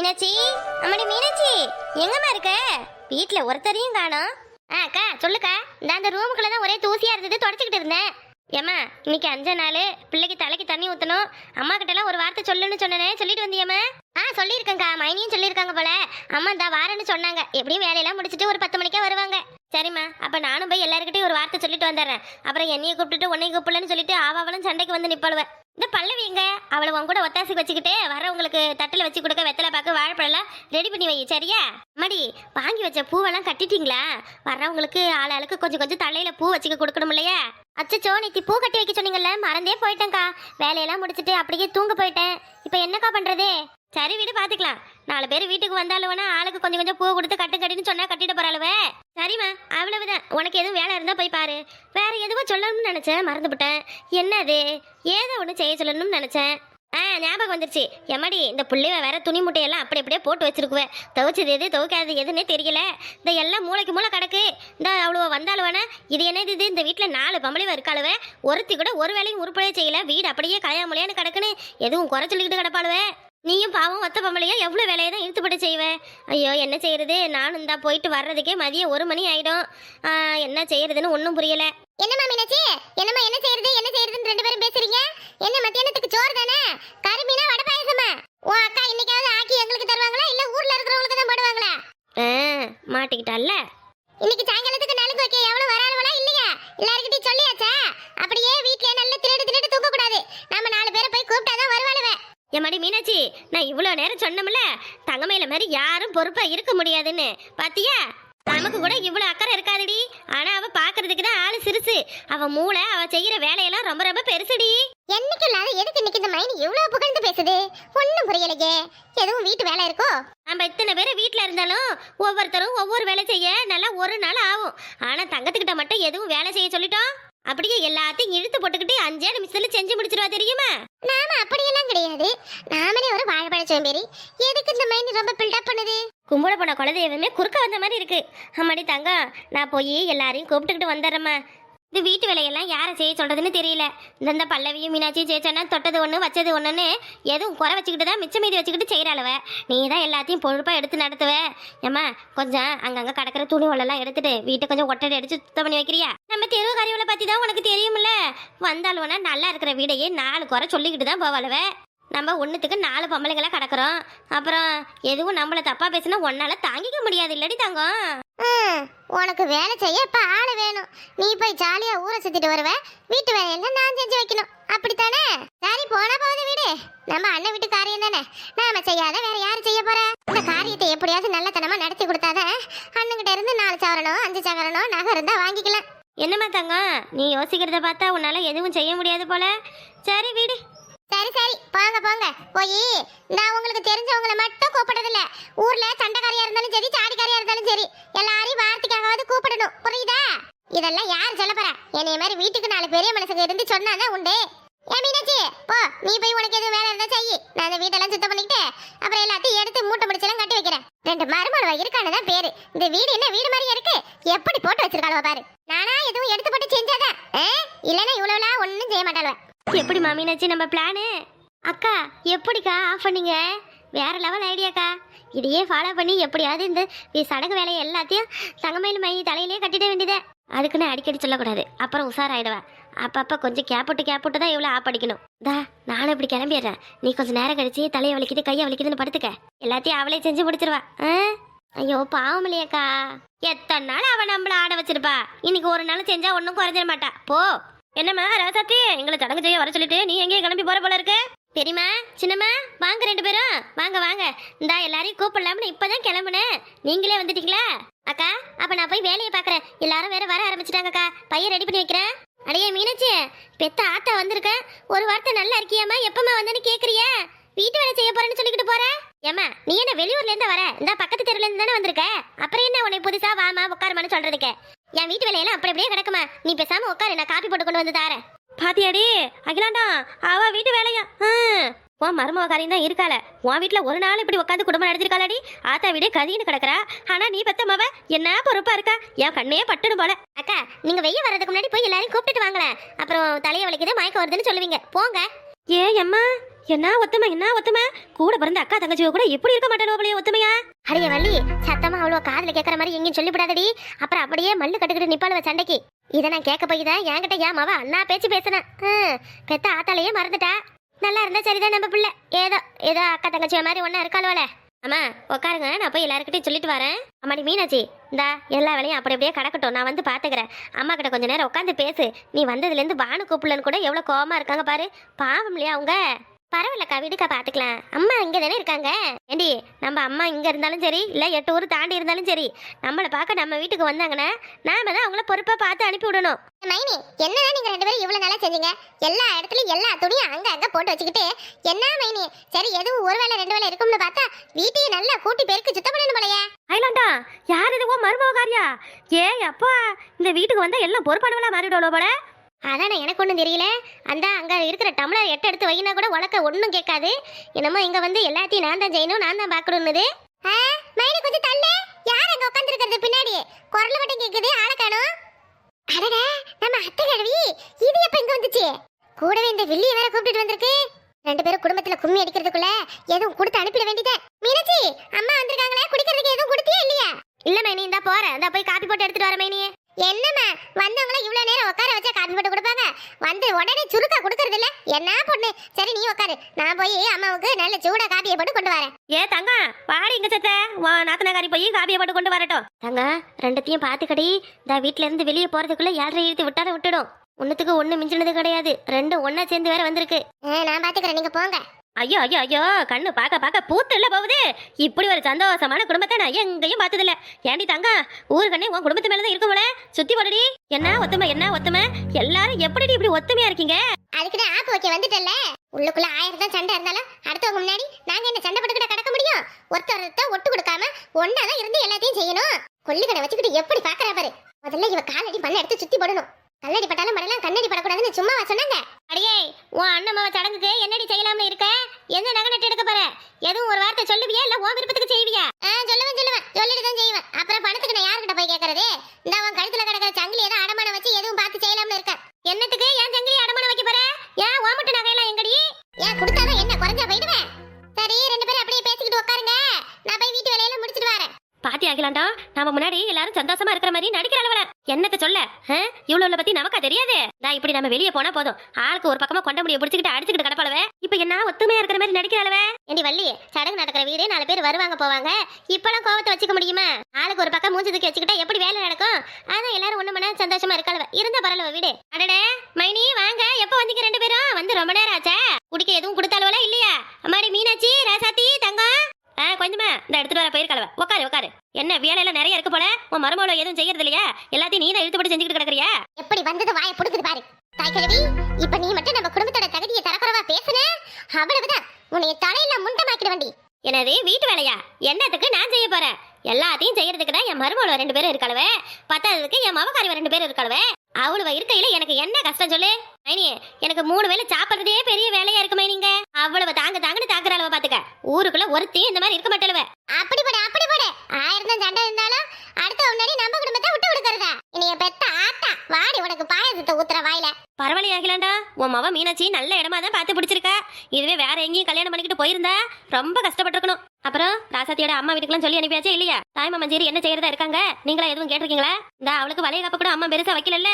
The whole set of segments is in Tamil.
மீனாட்சி, அம்மாடி மீனாட்சி, எங்கம்மா இருக்க? வீட்ல ஒருத்தரையும் காணோம். அக்கா சொல்லுக்கா. அந்த ரூமுக்குள்ள தான் ஒரே தூசியா இருந்தது, தொடச்சிக்கிட்டு இருந்தேன். ஏம்மா, இன்னைக்கு 5 நாள் பிள்ளைக்கு தலைக்கு தண்ணி ஊற்றணும். அம்மா கிட்ட எல்லாம் ஒரு வார்த்தை சொல்லுன்னு சொன்னேனே, சொல்லிட்டு வந்தியம்மா? சொல்லியிருக்கேங்க்கா. மைனியும் சொல்லியிருக்காங்க போல. அம்மா இந்த வாரன்னு சொன்னாங்க. எப்படியும் வேலையெல்லாம் முடிச்சுட்டு ஒரு 10 மணிக்கா வருவாங்க. சரிம்மா, அப்ப நானும் போய் எல்லாருக்கிட்டையும் ஒரு வார்த்தை சொல்லிட்டு வந்துடுறேன். அப்புறம் என்னையை கூப்பிட்டுட்டு உன்னையும் கூப்பிடலன்னு சொல்லிட்டு அவளும் சண்டைக்கு வந்து நிப்பாளுவேன். இந்த பல்லவி எங்க? அவளை உன் கூட ஒத்தாசிக்கு வச்சுக்கிட்டு வரவங்களுக்கு தட்டில் வச்சு கொடுக்க வெத்தலை பாக்கு வாழைப்பழம் ரெடி பண்ணி வை. சரியா? மடி, வாங்கி வச்ச பூவெல்லாம் கட்டிட்டீங்களா? வர்றவங்களுக்கு ஆளாளுக்கு கொஞ்சம் கொஞ்சம் தலையில பூ வச்சுக்க கொடுக்கணும் இல்லையா? அச்சச்சோ, நேத்தி பூ கட்டி வைக்க சொன்னீங்கல்ல, மறந்தே போயிட்டேன்க்கா. வேலையெல்லாம் முடிச்சுட்டு அப்படியே தூங்க போயிட்டேன். இப்ப என்னக்கா பண்றது? சரி வீடு பாத்துக்கலாம். 4 பேர் வீட்டுக்கு வந்தாலுவனா ஆளுக்கு கொஞ்சம் கொஞ்சம் பூ கொடுத்து கட்டுன்னு சொன்னா கட்டிட்டு போறாளுவே. சரிம்மா, அவ்வளவுதான். உனக்கு எதுவும் வேலை இருந்தா போய் பாரு. வேற எதுவும் சொல்லணும்னு நினைச்சேன், மறந்துவிட்டேன். என்னது? ஏதோ ஒண்ணு செய்ய சொல்லணும்னு நினைச்சேன். ஞாபகம் வந்துருச்சு. எம்மாடி, இந்த புள்ளைவ வேற துணி முட்டையெல்லாம் அப்படி அப்படியே போட்டு வச்சிருக்குவேன். துவைச்சது எது துவைக்காதது எதுன்னே தெரியல. இந்த எல்லாம் மூளைக்கு மூளை கிடக்கு. இந்த அவ்வளோ வந்தாலுவானா இது என்னது இது? இந்த வீட்டில் 4 பொம்பளைவ இருக்காளுவே, ஒருத்தி கூட ஒரு வேலையும் உருப்படியே செய்யல. வீடு அப்படியே கல்யாணமுலையான்னு கிடக்குன்னு எதுவும் குறை சொல்லிக்கிட்டு கிடப்பாளுவே. நீயும் பாவம் ஒத்த பொம்பளையா எவ்வளோ வேலையை தான் இழுத்துப்பட்டு செய்வேன். ஐயோ, என்ன செய்யறது? நானும் தான் போயிட்டு வர்றதுக்கே மதியம் 1 மணி ஆயிடும். என்ன செய்யறதுன்னு ஒன்றும் புரியல. என்னம்மா மீனாட்சி, என்னம்மா என்ன செய்யறதுன்னு 2 பேரும் பேசுறீங்க? என்ன மத்தியானத்துக்கு சோறு தானே? கருமீனா வடை பாயசமா? உன் அக்கா இன்னைக்காவது ஆக்கி எங்களுக்கு தருவாங்களா, இல்ல ஊர்ல இருக்கிறவங்களுக்கு தான் போடுவாங்களா? மாட்டிக்கிட்டால. இன்னைக்கு சாயங்காலத்துக்கு நலுங்கு வைக்க எவ்வளவு வராளுவனா இல்லையா? எல்லார்கிட்டயும் சொல்லியாச்சா? அப்படியே வீட்லயே நல்ல திருட்டு தூக்க கூடாது. நம்ம 4 பேரை போய் கூப்பிட்டாதான் வருவாளுவே. எம்மாடி மீனாட்சி, நான் இவ்வளோ நேரம் சொன்னோம்ல, தங்கமையில மாதிரி யாரும் பொறுப்பா இருக்க முடியாதுன்னு. பாத்தியா? நமக்கு கூட இவ்வளோ அக்கறை இருக்காதுடி. ஆனா அவ பாக்குறதுக்கு தான் ஆளு சிறுசு. அவ மூளை, அவ செய்யற வேலையெல்லாம் ரொம்ப ரொம்ப பெருசுடி. என்னைக்கு இல்லாத எதுக்கு இன்னைக்கு இந்த மைனி இவ்வளவு புகழ்ந்து பேசுது? ஒன்னும் புரியலையே. எதுவும் வீட்டு வேலை இருக்கோ? நம்ம இத்தனை பேர் வீட்டுல இருந்தாலும் ஒவ்வொருத்தரும் ஒவ்வொரு வேலை செய்ய நல்லா 1 நாள் ஆகும். ஆனா தங்கத்துக்கிட்ட மட்டும் எதுவும் வேலை செய்ய சொல்லிட்டோம், அப்படியே எல்லாத்தையும் இழுத்து போட்டுக்கிட்டு 5 நிமிஷத்துல செஞ்சு முடிச்சிருவா. தெரியுமா? நாம அப்படியெல்லாம் கிடையாது. நாமளே ஒரு வாழைப்பழ சோம்பேறி. எதுக்கு இந்த மைனி ரொம்ப பில்டப் பண்ணுது? கும்பிட போன குலதெய்வமே குறுக்க வந்த மாதிரி இருக்கு. அம்மாடி தங்கம், நான் போய் எல்லாரையும் கூப்பிட்டுக்கிட்டு வந்துடுறேம்மா. இந்த வீட்டு வேலையெல்லாம் யாரை செய்ய சொல்றதுன்னு தெரியல. இந்த பல்லவியும் மீனாட்சியும் ஜெயிச்சோன்னா தொட்டது ஒன்று வச்சது ஒன்றுன்னு எதுவும் குறை வச்சுக்கிட்டு தான் மிச்சம் மீதி வச்சுக்கிட்டு செய்கிறாளவ. நீ தான் எல்லாத்தையும் பொறுப்பாக எடுத்து நடத்துவ. ஏம்மா, கொஞ்சம் அங்கங்கே கிடக்கிற துணி ஒள்ளெல்லாம் எடுத்துட்டு வீட்டை கொஞ்சம் ஒட்டடை அடிச்சு சுத்தம் பண்ணி வைக்கிறியா? நம்ம தெருவு கறிவளை பற்றி தான் உனக்கு தெரியுமில்ல. வந்தாலும்னா நல்லா இருக்கிற வீடையே 4 குறை சொல்லிக்கிட்டு தான் போவாளுவ. நம்ம ஒன்றுத்துக்கு 4 பொம்பளைங்களா கிடக்குறோம். அப்புறம் எதுவும் நம்மளை தப்பா பேசினா ஒன்னால தாங்கிக்க முடியாது இல்லடி தங்கம். உனக்கு வேலை செய்ய இப்ப ஆளு வேணும். நீ போய் ஜாலியா ஊரை சுத்திட்டு வருவ. வீட்டு வேலையெல்லாம் நான் செஞ்சு வைக்கணும், அப்படித்தானே? சரி, போனா போகுது வீடு. நம்ம அண்ணன் வீட்டு காரியம் தானே, நாம செய்யாத வேற யாரு செய்ய போற? இந்த காரியத்தை எப்படியாவது நல்லத்தனமா நடத்தி கொடுத்தாதான் அண்ணன்கிட்ட இருந்து 4 சவரனோ 5 சவரனோ நகை இருந்தா வாங்கிக்கலாம். என்னம்மா தங்கம், நீ யோசிக்கிறத பார்த்தா உன்னால எதுவும் செய்ய முடியாது போல. சரி வீடு. சரி போங்க. போய் நான் உங்களுக்கு தெரிஞ்சவங்களை மட்டும் கூப்பிடுறதில்ல. ஊர்ல சண்டைக்காரியா இருந்தாலும் சரி, சாடிக்காரியா இருந்தாலும் சரி, எல்லாரையும் வார்த்தைக்காகவாது கூப்பிடணும். புரியுதா? இதெல்லாம் யார் சொல்ல போறா? என்னைய மாதிரி வீட்டுக்கு 4 பெரிய மனசுக்கு இருந்து சொன்னாதான் உண்டு. ஏன் மீனாட்சி, போ நீ போய் உனக்கு எதுவும் வேலை இருந்தா செய்யி. நான் அந்த வீட்டெல்லாம் சுத்தம் பண்ணிக்கிட்டு அப்புறம் எல்லாத்தையும் எடுத்து மூட்டை முடிச்செல்லாம் கட்டி வைக்கிறேன். 2 மருமகள இருக்கானதான் பேரு. இந்த வீடு என்ன வீடு மாதிரியா இருக்கு? எப்படி போட்டு வச்சிருக்காளவ பாரு. நானா எதுவும் எடுத்து போட்டு செஞ்சாதான், இல்லைன்னா இவ்வளவுலாம் ஒன்னும் செய்ய மாட்டாளுவ. எப்படி மீனாட்சி நம்ம பிளானு? அக்கா, எப்படிக்கா ஆஃப் பண்ணீங்க? வேற லெவல் ஐடியாக்கா. இதையே ஃபாலோ பண்ணி எப்படியாவது இந்த சடங்கு வேலையை எல்லாத்தையும் தங்கமயில் மைனி தலையிலேயே கட்டிட வேண்டியதே. அதுக்குன்னு அடிக்கடி சொல்லக்கூடாது, அப்புறம் உஷாராயிடுவேன். அப்பப்போ கொஞ்சம் கேப்புட்டு தான் இவ்வளோ ஆப் அடிக்கணும். நானும் இப்படி கிளம்பிடுறேன். நீ கொஞ்சம் நேரம் கழிச்சு தலையை வலிக்குது கையை வலிக்குதுன்னு படுத்துக்க. எல்லாத்தையும் அவளே செஞ்சு முடிச்சிருவா. ஐயோ பாவம் இல்லையாக்கா. எத்தனை நாள் அவன் நம்மள ஆட வச்சிருப்பா. இன்னைக்கு ஒரு நாள் செஞ்சா ஒன்றும் குறைஞ்சிட மாட்டா. போ. என்னம்மா ராசாத்தி, எங்களை சடங்கு செய்ய வர சொல்லிட்டு நீ எங்கேயும் கிளம்பி போற போல இருக்கு? பெரியம்மா, சின்னம்மா, வாங்க 2 பேரும் வாங்க. இந்தா எல்லாரையும் கூப்பிடலாம்னு இப்பதான் கிளம்புனேன். நீங்களே வந்துட்டீங்களா? அக்கா, அப்ப நான் போய் வேலையை பாக்குறேன். எல்லாரும் வேற வர ஆரம்பிச்சிட்டாங்கக்கா. பையன் ரெடி பண்ணி வைக்கிறேன். அடையே மீனாட்சி, பெத்த ஆத்தா வந்திருக்கேன். ஒரு வார்த்தை நல்லா இருக்கியாமா? எப்பமா வந்தேன்னு கேக்குறியா? வீட்டு வேலை செய்ய போறேன்னு சொல்லிக்கிட்டு போற. ஏமா, நீ என்ன வெளியூர்ல இருந்து வர? இந்த பக்கத்து தெருல இருந்து தானே வந்திருக்க. அப்புறம் என்ன உன்னை புதுசா வாமா உட்காருமான்னு சொல்றதுக்கு? என் வீட்டு வேலையெல்லாம் அப்படி அப்படியே கிடக்குமா. நீ பேசாம உட்காரு, நான் காப்பி போட்டு கொண்டு வந்து தாரேன். பாத்தியாடி அகிலாண்டா, அவ வீட்டு வேலையா? உன் மருமக காரியம் தான் இருக்கால. உன் வீட்டுல ஒரு நாள் இப்படி உட்காந்து குடும்பம் நடத்திருக்காளடி. ஆத்தா வீடே கதின்னு கிடக்குறா. ஆனா நீ பெத்த மவ என்ன பொறுப்பா இருக்கா? என் கண்ணே பட்டுடும் போல. அக்கா, நீங்க வெய்ய வர்றதுக்கு முன்னாடி போய் எல்லாரையும் கூப்பிட்டுட்டு வாங்களேன். அப்புறம் தலையை வலிக்குது மயக்கம் வருதுன்னு சொல்லுவீங்க. போங்க. ஏ அம்மா, என்ன ஒத்துமை கூட பிறந்த அக்கா தங்கச்சியோ கூட எப்படி இருக்க மாட்டாளோ ஒத்துமையா? அடைய வள்ளி, சத்தமா அவ்வளோ காதுல கேட்கற மாதிரி எங்கேயும் சொல்லிவிடாதடி. அப்புறம் அப்படியே மல்லு கட்டுக்கிட்டு நிப்பாளுவ சண்டைக்கு. இதை நான் கேட்க போய் தான் என்கிட்ட ஏன் மாவா அண்ணா பேச்சு பேசுனேன். பெத்த ஆத்தாலேயே மறந்துட்டா. நல்லா இருந்தா சரிதான் நம்ம பிள்ளை. ஏதோ அக்கா தங்கச்சியோ மாதிரி ஒன்னா இருக்காளுவல. அம்மா உட்காருங்க, நான் போய் எல்லாருக்கிட்டையும் சொல்லிட்டு வரேன். அம்மாடி மீனாட்சி, இந்தா எல்லா வேலையும் அப்படி அப்படியே கிடக்கட்டும், நான் வந்து பாத்துக்கிறேன். அம்மா கிட்ட கொஞ்ச நேரம் உட்காந்து பேசு. நீ வந்ததுலேருந்து பானு கூப்பிடலன்னு கூட எவ்வளோ கோவமா இருக்காங்க பாரு. பாவம் இல்லையா அவங்க? பரவாயில்லக்கா, விடுக்கா, பாத்துக்கலாம். அம்மா இங்க தானே இருக்காங்க. ஏண்டி, நம்ம அம்மா இங்க இருந்தாலும் சரி, இல்ல 8 ஊர் தாண்டி இருந்தாலும் சரி, நம்மளை பார்க்க நம்ம வீட்டுக்கு வந்தாங்கன்னா நாம தான் அவங்கள பொறுப்பா பார்த்து அனுப்பி விடணும். மைனி, என்னதான் நீங்க 2 பேரும் இவ்வளவு நாளா செஞ்சீங்க? எல்லா இடத்துலயும் எல்லா துணியும் அங்க போட்டு வச்சுக்கிட்டு என்ன மைனி? சரி, எதுவும் ஒரு வேளை 2 வேளை இருக்கும்னு பார்த்தா வீட்டையே நல்லா கூட்டி பெருக்கு சுத்தம் பண்ணணும் போலயே. ஐலாண்டா, யார் இதுவோ மருமகாரியா? ஏ அப்பா, இந்த வீட்டுக்கு வந்தா எல்லாம் பொறுப்பானவளா மாறிடுவோ போல. அதானே எனக்கு ஒன்றும் தெரியல. அந்த அங்கே இருக்கிற டம்ளர் 8 எடுத்து வைனா கூட உலக்க ஒன்றும் கேட்காது. என்னமோ இங்கே வந்து எல்லாத்தையும் நான் தான் செய்யணும், நான் தான் பார்க்கணும்னுது. மைனி கொஞ்சம் தள்ளு. யார் அங்கே உட்காந்துருக்கிறது பின்னாடி? குரல் மட்டும் கேட்குது, ஆளை காணோம். அடடா, நம்ம அத்தை கிழவி இது எப்போ இங்கே வந்துச்சு? கூடவே இந்த வில்லியை வேற கூப்பிட்டு வந்திருக்கு. 2 பேரும் குடும்பத்துல கும்மி அடிக்கிறதுக்குள்ள எதுவும் கொடுத்து அனுப்பிட வேண்டியதே. மீனாட்சி, அம்மா வந்திருக்காங்களே, குடிக்கிறதுக்கு எதுவும் கொடுத்தியா இல்லையா? இல்ல மைனி, இந்தா போறேன். இந்தா போய் காப்பி போட்டு எடுத்துட்டு வர மைனி. என்னம்மா, வந்தவங்கள இவ்வளவு நேரம் உட்கார வச்சா காப்பி போட்டு கொடுப்பாங்க? வந்து உடனே சுருக்கா கொடுக்கறது இல்ல. என்ன பொண்ணு? சரி நீ உட்காரு, நான் போய் அம்மாவுக்கு நல்ல சூடா காப்பியை போட்டு கொண்டு வரேன். ஏ தங்க, வாடி இங்க சத்த. நாத்தனகாரி போய் காப்பியை போட்டு கொண்டு வரட்டும். தங்க, ரெண்டத்தையும் பாத்துக்கடி. இந்த வீட்டுல இருந்து வெளியே போறதுக்குள்ள 7:30 இழுத்து விட்டாலும் விட்டுடும். ஒண்ணுத்துக்கு ஒண்ணு மிஞ்சினது கிடையாது. 2 ஒண்ணா சேர்ந்து வேற வந்திருக்கு. நான் பாத்துக்கிறேன், நீங்க போங்க. ஐயோ ஐயோ ஐயோ, கண்ணு பார்க்க பூத்து இல்ல போகுது. இப்படி ஒரு சந்தோஷமான குடும்பத்தை நான் எங்கேயும் பார்த்ததில்ல. ஏண்டி தங்க, ஊருக்கண்ணே உன் குடும்பத்து மேலதான் இருக்கும் போல. சுத்தி போடுடி. என்ன ஒத்துமை, எல்லாரும் எப்படி இப்படி ஒத்துமையா இருக்கீங்க? அதுக்குன்னு ஆப்பு வைக்க வந்துட்டல. உள்ளுக்குள்ள 1000 தான் சண்டை இருந்தாலும் அடுத்தவங்க முன்னாடி நாங்க என்ன சண்டை போட்டுக்கிட்ட கடக்க முடியும்? ஒருத்தர் ஒட்டு கொடுக்காம ஒன்னாதான் இருந்து எல்லாத்தையும் செய்யணும். கொல்லுக்கடை வச்சுக்கிட்டு எப்படி பாக்குறா பாரு. முதல்ல இவ காலடி பண்ண எடுத்து சுத்தி போடணும். கல்லடி பட்டாலும் படலாம், கண்ணடி படக்கூடாதுன்னு சும்மாவா சொன்னாங்க? அடியே, உன் அண்ணம்மாவ சடங்குக்கு என்னடி செய்யலாம்னு இருக்க? எந்த நகை நட்டு எடுக்க போற? எதுவும் ஒரு வார்த்தை சொல்லுவியா, இல்ல உன் விருப்பத்துக்கு செய்வியா? சொல்லுவேன், சொல்லிட்டு தான் செய்வேன். அப்புறம் பணத்துக்கு நான் யாருக்கிட்ட போய் கேட்கறது? இந்த அவன் கழுத்துல கிடக்கிற சங்கிலி ஏதோ அடமானம் வச்சு எதுவும் பார்த்து செய்யலாம்னு இருக்க. என்னத்துக்கு ஏன் சங்கிலி அடமானம் வைக்க போற? ஏன் ஓமட்டு நகையெல்லாம் எங்கடி? ஏன் கொடுத்தாதான் என்ன குறைஞ்சா போயிடுவேன்? சரி, 2 பேரும் அப்படியே பேசிக்கிட்டு உட்காருங்க, நான் போய் வீட்டு வேலையெல்லாம் முடிச்சிட்டு வரேன். பாத்தி ஆகலாண்டா, நம்ம முன்னாடி எல்லாரும் சந்தோஷமா இருக்கிற மாதிரி நடிக்கிற அளவுல என்னத்த சொல்ல? இவ்வளவு பத்தி நமக்கா தெரியாது? நான் இப்படி நம்ம வெளியே போனா போதும், ஆளுக்கு ஒரு பக்கமா கொண்ட முடிய பிடிச்சிக்கிட்டு அடிச்சுக்கிட்டு கிடப்பாளவே. இப்ப என்ன ஒத்துமையா இருக்கிற மாதிரி நடிக்கிற அளவே? ஏண்டி வள்ளி, சடங்கு நடக்கிற வீடு 4 பேர் வருவாங்க போவாங்க. இப்பெல்லாம் கோவத்தை வச்சுக்க முடியுமா? ஆளுக்கு ஒரு பக்கம் மூஞ்சி தூக்கி வச்சுக்கிட்டா எப்படி வேலை நடக்கும்? அதான் எல்லாரும் ஒண்ணு மணி சந்தோஷமா இருக்காளவ. இருந்தா பரவாயில்ல வீடு. அடடே மைனி, வாங்க. எப்ப வந்தீங்க 2 பேரும்? வந்து ரொம்ப நேரம் ஆச்சா? குடிக்க எதுவும் கொடுத்தாலுவல இல்லையா? அம்மாடி மீனாட்சி, ராசாத்தி, தங்கம், கொஞ்சமா இந்த எடுத்துட்டு வர போயிருக்கலவ. உட்காரு. என்ன வேலையில நிறைய இருக்கு போல. உன் மருமகள எதுவும் செய்யறது இல்லையா? எல்லாத்தையும் நீ தான் இழுத்துப்பட்டு செஞ்சுக்கிட்டு கிடக்குறியா? எப்படி வந்தது வாயை புடுக்குது பாரு. தாய்க்கிழவி, இப்ப நீ மட்டும் நம்ம குடும்பத்தோட தகுதியை தரக்குறவா பேசுன, அவ்வளவுதான். உன்னைய தலையில முண்டமாக்கிட வேண்டி. எனவே வீட்டு வேலையா என்னத்துக்கு நான் செய்ய போறேன்? எல்லாத்தையும் செய்யறதுக்கு தான் என் மருமகள 2 பேரும் இருக்காளவே. பத்தாததுக்கு என் மவக்காரி 2 பேரும் இருக்காளவே. அவ்வளவு இருக்கையில எனக்கு என்ன கஷ்டம் சொல்லு? மைனியே, எனக்கு 3 வேளை சாப்பிடுறதே பெரிய வேலையா இருக்கு மைனிங்க. அவ்வளவு தாங்கன்னு தாக்குற அளவு பாத்துக்க. ஊருக்குள்ள ஒருத்தையும் இந்த மாதிரி இருக்க மாட்டேலுவ. அப்படி போட 1000 தான் சண்டை இருந்தாலும் அடுத்த முன்னாடி நம்ம குடும்பத்தை விட்டு கொடுக்கறதா? இனிய பெத்த ஆத்தா, வாடி உனக்கு பாயசத்தை ஊத்துற வாயில. பரவாயில்ல ஆகலாண்டா, உன் மவ மீனாட்சி நல்ல இடமா தான் பார்த்து பிடிச்சிருக்கா. இதுவே வேற எங்கேயும் கல்யாணம் பண்ணிக்கிட்டு போயிருந்தா ரொம்ப கஷ்டப்பட்டிருக்கணும். அப்புறம் ராசாத்தியோட அம்மா வீட்டுக்குலாம் சொல்லி அனுப்பியாச்சே இல்லையா? தாய் மாமா சரி என்ன செய்யறதா இருக்காங்க? நீங்களா எதுவும் கேட்டிருக்கீங்களா? இந்த அவளுக்கு வளைய காப்ப கூட அம்மா பெருசா வைக்கல.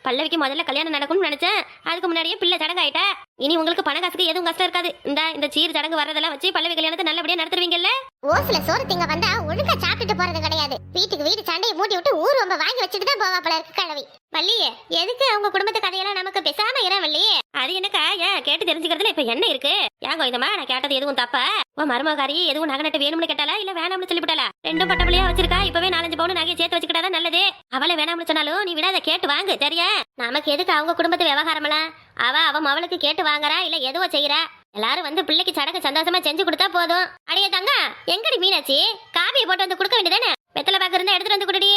பல்லவிக்கு முதல்ல கல்யாணம் நடக்கும்னு நினைச்சேன். அதுக்கு முன்னாடியே பிள்ளை சடங்கு ஆயிட்டா. இனி உங்களுக்கு பண காசுக்கு எதுவும் கஷ்டம் இருக்காது. இந்த சீர் சடங்கு வர்றதெல்லாம் வச்சு பல்லவி கல்யாணத்தை நல்லபடியா நடத்துவீங்கல்ல? ஓசில சோறு திங்க வந்தா ஒழுங்கா சாப்பிட்டுட்டு போறது கிடையாது. வீட்டுக்கு வீடு சண்டையை மூட்டி விட்டு ஊர் ரொம்ப வாங்கி வச்சுட்டு தான் போவா போல இருக்கு கிழவி. வள்ளியே, எதுக்கு அவங்க குடும்பத்து கதையெல்லாம் நமக்கு பேசாம இற வள்ளியே? அது என்னக்கா, ஏன் கேட்டு தெரிஞ்சுக்கிறதுல இப்ப என்ன இருக்கு? ஏன் கோயந்தமா, நான் கேட்டது எதுவும் தப்பா? உன் மருமகாரி எதுவும் நகை நட்டு வேணும்னு கேட்டாலா இல்ல வேணாம்னு சொல்லிவிட்டாளா? 2 பட்டப்பள்ளியா வச்சிருக்கா. இப்பவே 4-5 பவுன் நகையை சேர்த்து வச்சுக்கிட்டாதான் நல்லது. அவளை வேணாம்னு சொன்னாலும் நீ விடாத, கேட்டு வாங்கு. சரியா? நமக்கு எதுக்கு அவங்க குடும்பத்து விவகாரமெல்லாம்? அவன் அவளுக்கு கேட்டு வாங்குறா இல்ல எதுவோ செய்யறா. எல்லாரும் வந்து பிள்ளைக்கு சடங்கு சந்தோஷமா செஞ்சு கொடுத்தா போதும். அடியே தங்க, எங்கடி மீனாட்சி? காபியை போட்டு வந்து கொடுக்க வேண்டியதானே? வெத்தலை பாக்கு இருந்தா எடுத்துட்டு வந்து குடுடி.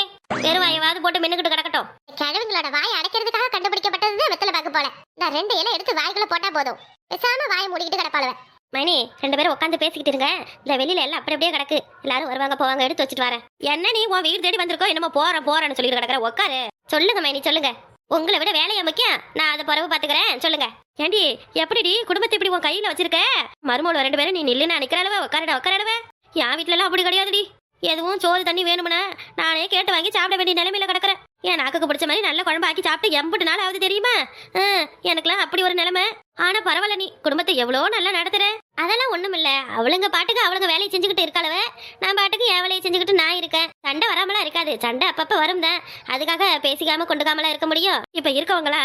வெறும் வாயவாது போட்டு மென்னுக்கிட்டு கிடக்கட்டும். கிழவிங்களோட வாயை அடைக்கிறதுக்காக கண்டுபிடிக்கப்பட்டது வெத்தலை பாக்கு போல. நான் 2 இலை எடுத்து வாய்க்குள்ள போட்டா போதும். பேசாம வாயை மூடிக்கிட்டு கிடப்பாளவ. மைனி, 2 பேரும் உட்காந்து பேசிக்கிட்டு இருங்க. இந்த வெளியில எல்லாம் அப்படியே கிடக்கு. எல்லாரும் வருவாங்க போவாங்க, எடுத்து வச்சுட்டு வரேன். என்ன நீ உன் வீடு தேடி வந்திருக்கோ என்னமோ போறேன்னு சொல்லிட்டு கிடக்குற? உட்காரு. சொல்லுங்க மைனி, சொல்லுங்க. உங்களை விட வேலையா முக்கியம்? நான் அதை பிறகு பாத்துக்கிறேன். சொல்லுங்க. ஏண்டி எப்படிடி குடும்பத்தை இப்படி உன் கையில வச்சிருக்க? மருமகள் 2 பேரும் நீ நில்லுன்னு நினைக்கிறாளவ, உட்காரடா. என் வீட்டுல எல்லாம் அப்படி கிடையாதுடி. எதுவும் சோறு தண்ணி வேணும்னா நானே கேட்டு வாங்கி சாப்பிட வேண்டிய நிலைமையில கிடக்குறேன். என் நாக்குக்கு பிடிச்ச மாதிரி நல்ல குழம்பு ஆக்கி சாப்பிட்டு எம்பிட்டு நாள் ஆகுது தெரியுமா? எனக்குலாம் அப்படி ஒரு நிலைமை. ஆனா பரவாயில்ல, நீ குடும்பத்தை எவ்வளோ நல்லா நடத்துற. அதெல்லாம் ஒண்ணும் இல்ல, அவளுங்க பாட்டுக்கு அவளுங்க வேலையை செஞ்சுக்கிட்டு இருக்காளவ, நான் பாட்டுக்கு என் வேலையை செஞ்சுக்கிட்டு நான் இருக்கேன். சண்டை வராமலாம் இருக்காது, சண்டை அப்பப்ப வரும் தான். அதுக்காக பேசிக்காம கொண்டுக்காமலாம் இருக்க முடியும்? இப்ப இருக்கவங்களா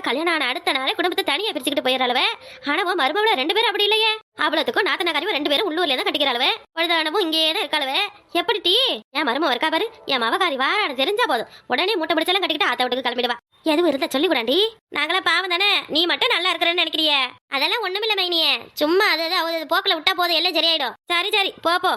கல்யாணம் ஆன அடுத்த நாளே குடும்பத்தை தனியா பிரிச்சுக்கிட்டு போயிடறளவ. ஆனா உன் மருமகள 2 பேரும் அப்படி இல்லையே. அவ்வளவுக்கும் நாத்தனாக்காரியும் 2 பேரும் உள்ளூர்ல தான் கட்டிக்கிறாளவ. பழுதானமும் இங்கே தான் இருக்காளவ. எப்படி டீ என் மருமக இருக்கா பாரு, என் மவகாரி வாரான்னு தெரிஞ்சா போதும் உடனே மூட்டை பிடிச்சாலும் கட்டிக்கிட்டு ஆத்த விட்டுக்கு கிளம்பிடுவா. எதுவும் இருந்தா சொல்லி கூடாண்டி. நாங்களா பாவம் தானே, நீ மட்டும் நல்லா இருக்கிறன்னு நினைக்கிறிய? அதெல்லாம் ஒண்ணுமில்ல மைனியே, சும்மா அது போக்குல விட்டா போதும், எல்லாம் சரியாயிடும். சரி போ.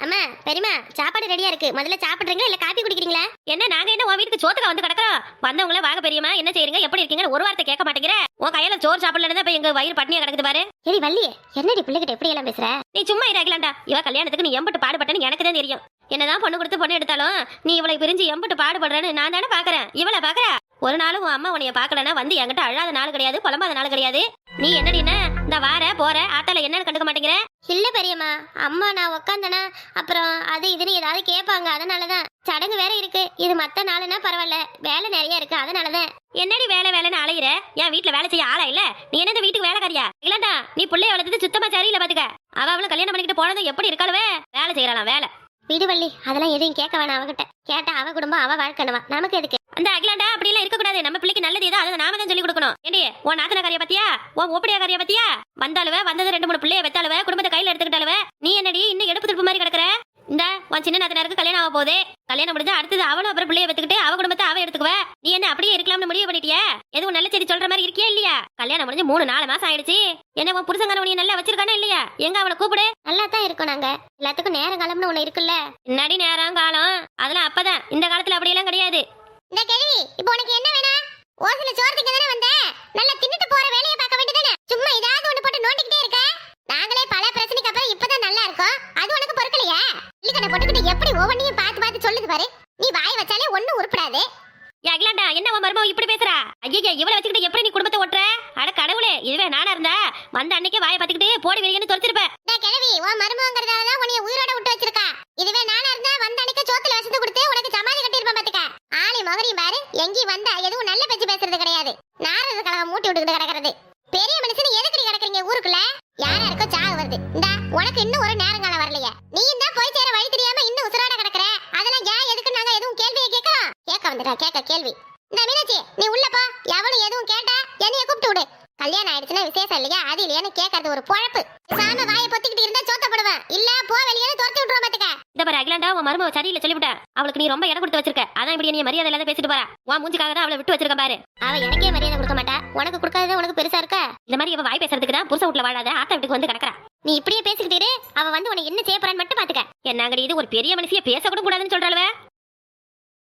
அம்மா பெரியமா சாப்பாடு ரெடியா இருக்கு, முதல்ல சாப்பிடுறீங்களா இல்ல காப்பி குடிக்கிறீங்களா? என்ன நாங்க என்ன உன் வீட்டுக்கு சோத்துக்க வந்து கிடக்குறோம்? வந்தவங்கள வாங்க பெரியமா என்ன செய்றீங்க எப்படி இருக்கீங்கன்னு ஒரு வார்த்தை கேட்க மாட்டேங்கிற. உன் கையில சோறு சாப்பிடலன்னு இப்ப எங்க வயிறு பட்னியா கிடக்குது பாரு. சரி வள்ளி, என்னடி பிள்ளைகிட்ட எப்படி எல்லாம் பேசுற? நீ சும்மா இராகலாண்டா. இவ கல்யாணத்துக்கு நீ எம்பட்டு பாடுபட்டன்னு எனக்கு தான் தெரியும். என்னதான் பொண்ணு கொடுத்து பொண்ணு எடுத்தாலும் நீ இவளை பிரிஞ்சு எம்பட்டு பாடுபடுறன்னு நான் தானே பாக்குறேன். இவளை பாக்குற ஒரு நாளும் உன் அம்மா உன்னைய பாக்கலன்னா வந்து என்கிட்ட அழாத நாள் கிடையாது, புலம்பாத நாள் கிடையாது. நீ என்னடினா இந்த வார போற ஆத்தால என்னன்னு கண்டுக்க மாட்டேங்கிற? இல்ல பெரியம்மா, அம்மா நான் உக்காந்தனா அப்புறம் அது இதுன்னு ஏதாவது கேட்பாங்க, அதனாலதான். சடங்கு வேற இருக்கு, இது மத்த நாளுன்னா பரவாயில்ல, வேலை நிறைய இருக்கு அதனாலதான். என்னடி வேலைன்னு அலையிற? என் வீட்டுல வேலை செய்ய ஆளா இல்ல? நீ என்ன வீட்டுக்கு வேலைக்காரியா? இல்லண்டா, நீ பிள்ளைய வளர்த்தது சுத்தமா சரியில்லை பாத்துக்க. அவளும் கல்யாணம் பண்ணிக்கிட்டு போனதும் எப்படி இருக்காளுவே, வேலை செய்யறாளாம் வேலை. விடுவள்ளி, அதெல்லாம் எதையும் கேட்க வேணாம் அவகிட்ட. கேட்டா அவ குடும்பம் அவ வாழ்க்கணுவா, நமக்கு எதுக்கு? அந்த அகிலாண்டா அப்படி எல்லாம் இருக்க கூடாது. நம்ம பிள்ளைக்கு நல்லது ஏதோ அதை நாம தான் சொல்லி கொடுக்கணும். ஏண்டி உன் நாத்தனக்காரிய பத்தியா, உன் ஓப்படியாக்காரிய பத்தியா? வந்தாலுவ வந்தது 2-3 பிள்ளைய வெத்தாலுவ, குடும்பத்தை கையில எடுத்துக்கிட்டாலுவ. நீ என்னடி இன்னும் எடுப்பு திருப்பு மாதிரி கிடக்குற? இந்த உன் சின்ன நாத்தனாருக்கு கல்யாணம் ஆக போதே, கல்யாணம் முடிஞ்சா அடுத்தது அவளும் அப்புறம் பிள்ளைய வெத்துக்கிட்டு அவ குடும்பத்தை அவ எடுத்துக்குவ. நீ என்ன அப்படியே இருக்கலாம்னு முடிவு பண்ணிட்டியா? எதுவும் நல்ல செய்தி சொல்ற மாதிரி இருக்கியா இல்லையா? கல்யாணம் முடிஞ்சு 3-4 மாசம் ஆயிடுச்சு. என்ன உன் புருஷங்கார உனிய நல்லா வச்சிருக்கானா இல்லையா? எங்க அவளை கூப்பிடு. நல்லா தான் இருக்கும். நாங்க எல்லாத்துக்கும் நேரம் காலம்னு ஒண்ணு இருக்குல்ல. முன்னாடி நேரம் காலம் அதெல்லாம் அப்பதான், இந்த காலத்துல அப்படி எல்லாம் கிடையாது. இந்த கேள்வி இப்போ உனக்கு என்ன வேணும்? ஒரு சில சோர்த்துக்கு தானே வந்த, நல்லா தின்னுட்டு போற வேலையை பார்க்க வேண்டியதானே. சும்மா ஏதாவது ஒண்ணு போட்டு நோண்டிக்கிட்டே இருக்க. நாங்களே பல பிரச்சனைக்கு அப்புறம் இப்பதான் நல்லா இருக்கோம், அது உனக்கு பொறுக்கலையா? இல்லக்கண்ணை போட்டுக்கிட்டு எப்படி ஒவ்வொன்றையும் பார்த்து சொல்லுது பாரு. நீ வாய் வச்சாலே ஒண்ணும் உருப்படாது. அகிலாண்டா என்ன உன் மருமக இப்படி பேசுறா? ஐயா இவளை வச்சுக்கிட்டு எப்படி நீ குடும்பத்தை ஓட்டுற? அட கடவுளே, இதுவே நானா இருந்தா வந்த அன்னைக்கே வாயை பார்த்துக்கிட்டு போடி வெளியேன்னு தொலைச்சிருப்பேன். கிழவி உன் மருமகங்கிறதாலதான் உன்னைய உயிரோட விட்டு வச்சிருக்கா. இதுவே நானா இருந்தா வந்த அன்னைக்கு சோத்துல வசந்து கொடுத்து உனக்கு சமாதி கட்டிருப்பேன் பாத்துக்க. ஆளி மகரையும் பாரு, எங்கேயும் வந்தா எதுவும் நல்ல பேச்சு பேசுறது கிடையாது. நாரது கழகம் மூட்டி விட்டுக்கிட்டு கிடக்குறது. பெரிய மனுஷன் எதுக்கு கிடக்குறீங்க ஊருக்குள்ள? யாரா இருக்கோ சாவு வருது. இந்த உனக்கு இன்னும் ஒரு நேரங்காலம் வரலையே. நீ தான் போய் சேர வழி தெரியாம இன்னும் உசுராட கிடக்குற. அதெல்லாம் ஏன் எதுக்கு நாங்க எதுவும் கேள்வியை கேட்க வந்துட்டா கேட்க கேள்வி. இந்த மீனாட்சி நீ உள்ள போ, எவனும் எதுவும் கேட்டா என்னைய கூப்பிட்டு விடு. கல்யாணம் ஆயிடுச்சுன்னா விசேஷம் இல்லையா, அது இல்லையான்னு கேட்கறது ஒரு பொழப்பு. சாம வாயை பொத்திக்கிட்டு இருந்தா சோத்தப்படுவேன், இல்ல போ வெளியே துரத்தி விட்டுருவோம் பாத்துக்க. இந்த பாரு அகிலாண்டா, உன் மருமக சரியில்லை சொல்லிவிட்டேன். அவளுக்கு நீ ரொம்ப இடம் கொடுத்து வச்சிருக்க, அதான் இப்படி நீ மரியாதை இல்லாத பேசிட்டு போறா. உன் மூஞ்சிக்காக தான் அவளை விட்டு வச்சிருக்க பாரு. அவ எனக்கே மரியாதை கொடுக்க மாட்டா, உனக்கு கொடுக்காதது உனக்கு பெருசா இருக்க. இந்த மாதிரி அவ வாய் பேசுறதுக்கு தான் புருஷ வீட்டுல வாழாத ஆத்தா வீட்டுக்கு வந்து கிடக்குறா. நீ இப்படியே பேசிக்கிட்டே அவ வந்து உனக்கு என்ன செய்ய போறான்னு மட்டும் பாத்துக்க. என்னங்கடி இது ஒரு பெரிய மனுஷிய பேச கூட கூடாதுன்னு சொல்றாளுவே.